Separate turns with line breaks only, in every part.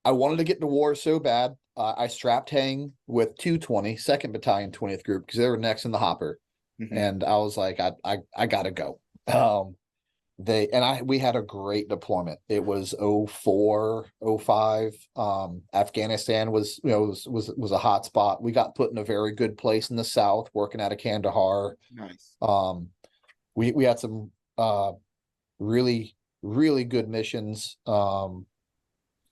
I wanted to get to war so bad. I strapped hang with 220, 2nd Battalion, 20th Group, because they were next in the hopper.
Hmm.
And I was like, I gotta go. We had a great deployment. It was 04, 05. Afghanistan was, was a hot spot. We got put in a very good place in the south, working out of Kandahar.
Nice.
Um, we had some really, really good missions.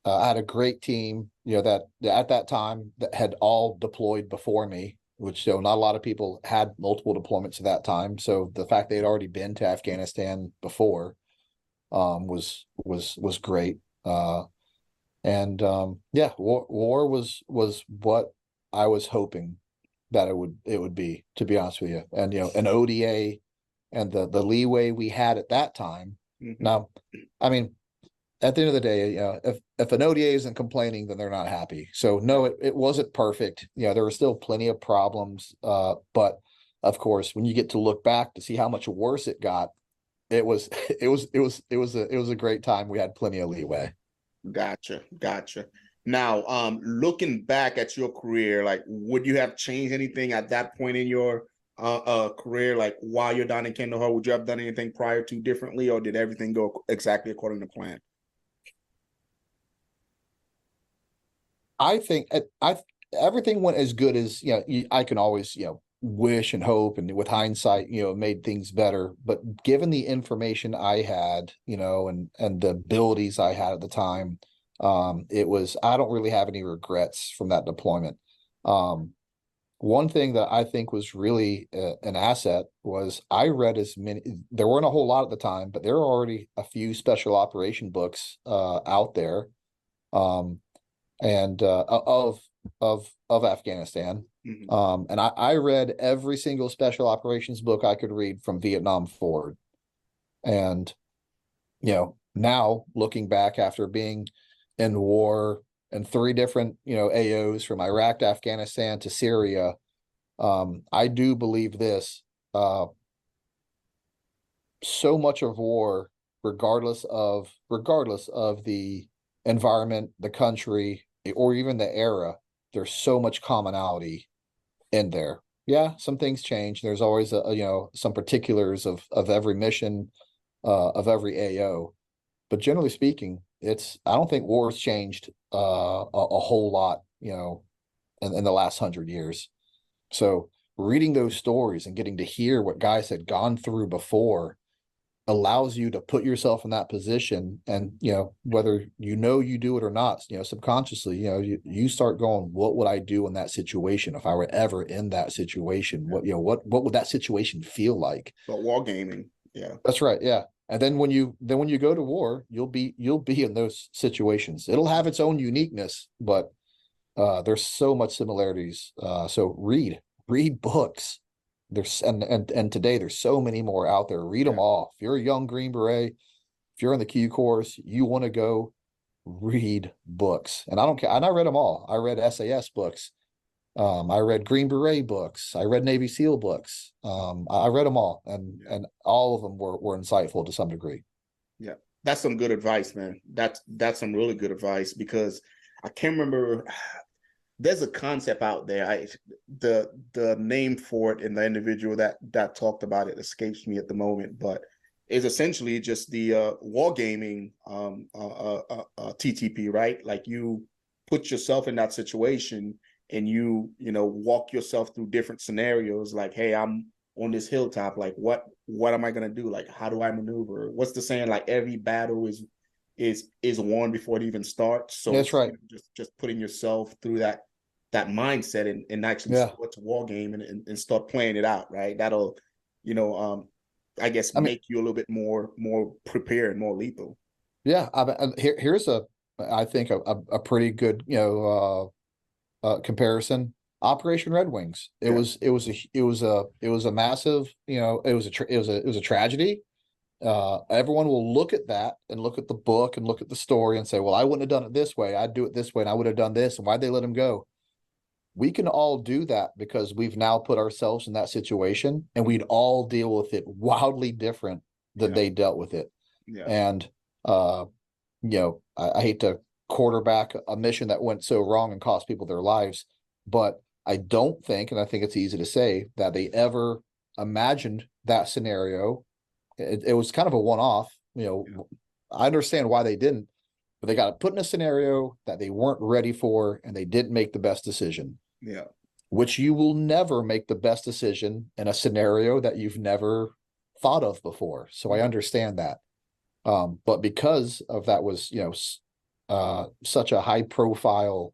I had a great team, that at that time that had all deployed before me, which not a lot of people had multiple deployments at that time. So the fact they had already been to Afghanistan before was great. And yeah, war was what I was hoping that it would be, to be honest with you. And an ODA and the leeway we had at that time.
Hmm.
Now, I mean, at the end of the day, if an ODA isn't complaining, then they're not happy. So no, it wasn't perfect. There were still plenty of problems. But of course, when you get to look back to see how much worse it got, it was it was a great time. We had plenty of leeway.
Gotcha, gotcha. Now, looking back at your career, like, would you have changed anything at that point in your career? Like, while you're down in Kandahar, would you have done anything prior to differently, or did everything go exactly according to plan?
I think I everything went as good as I can always wish and hope, and with hindsight made things better. But given the information I had, and the abilities I had at the time, it was I don't really have any regrets from that deployment. Um, One thing that I think was really an asset was I read as many. There weren't a whole lot at the time, but there were already a few special operation books out there. Um, and of Afghanistan.
Hmm.
And I read every single special operations book I could read from Vietnam forward. And now looking back after being in war and three different AOs from Iraq to Afghanistan to Syria, I do believe this. So much of war, regardless of the environment, the country, or even the era, there's so much commonality in there. Yeah, some things change. There's always some particulars of every mission, of every AO, but generally speaking, it's I don't think war's changed a whole lot, in the last 100 years. So reading those stories and getting to hear what guys had gone through before allows you to put yourself in that position, and whether you do it or not, subconsciously, you start going, what would I do in that situation if I were ever in that situation?
Yeah.
What would that situation feel like?
But wargaming, yeah.
That's right, yeah. And then when you go to war, you'll be in those situations. It'll have its own uniqueness, but there's so much similarities. So read books. And today there's so many more out there. Read them
Yeah.
all. If you're a young Green Beret, if you're in the Q course, you want to go read books. And I don't care. And I read them all. I read SAS books. I read Green Beret books. I read Navy SEAL books. I read them all, and
Yeah.
and all of them were insightful to some degree.
Yeah. That's some good advice, man. That's some really good advice, because I can't remember. There's a concept out there. The name for it and the individual that talked about it escapes me at the moment, but it's essentially just the wargaming TTP, right? Like, you put yourself in that situation, and you walk yourself through different scenarios. Like, hey, I'm on this hilltop. Like, what am I gonna do? Like, how do I maneuver? What's the saying? Like, every battle is won before it even starts. So
That's
it's
right.
just putting yourself through that mindset, and actually
Yeah.
start to war game, and start playing it out, right? That'll, you know, I guess,
I mean,
make you a little bit more prepared, more lethal.
yeah. Here's I think a pretty good comparison. Operation Red Wings. It
Yeah.
was it was a massive, it was a tragedy. Everyone will look at that and look at the book and look at the story and say, well, I wouldn't have done it this way. I'd do it this way, and I would have done this. And why'd they let him go? We can all do that because we've now put ourselves in that situation, and we'd all deal with it wildly different than
Yeah.
they dealt with it.
Yeah.
And I hate to quarterback a mission that went so wrong and cost people their lives. But I don't think, and I think it's easy to say, that they ever imagined that scenario. It was kind of a one-off.
Yeah.
I understand why they didn't, but they got put in a scenario that they weren't ready for, and they didn't make the best decision.
Yeah.
Which you will never make the best decision in a scenario that you've never thought of before. So I understand that. But because of that was, such a high profile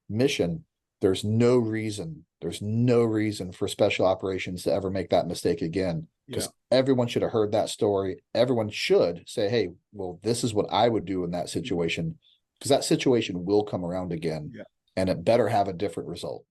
mission, there's no reason for special operations to ever make that mistake again.
Yeah.
Because everyone should have heard that story. Everyone should say, hey, well, this is what I would do in that situation. Because that situation will come around again.
Yeah.
And it better have a different result.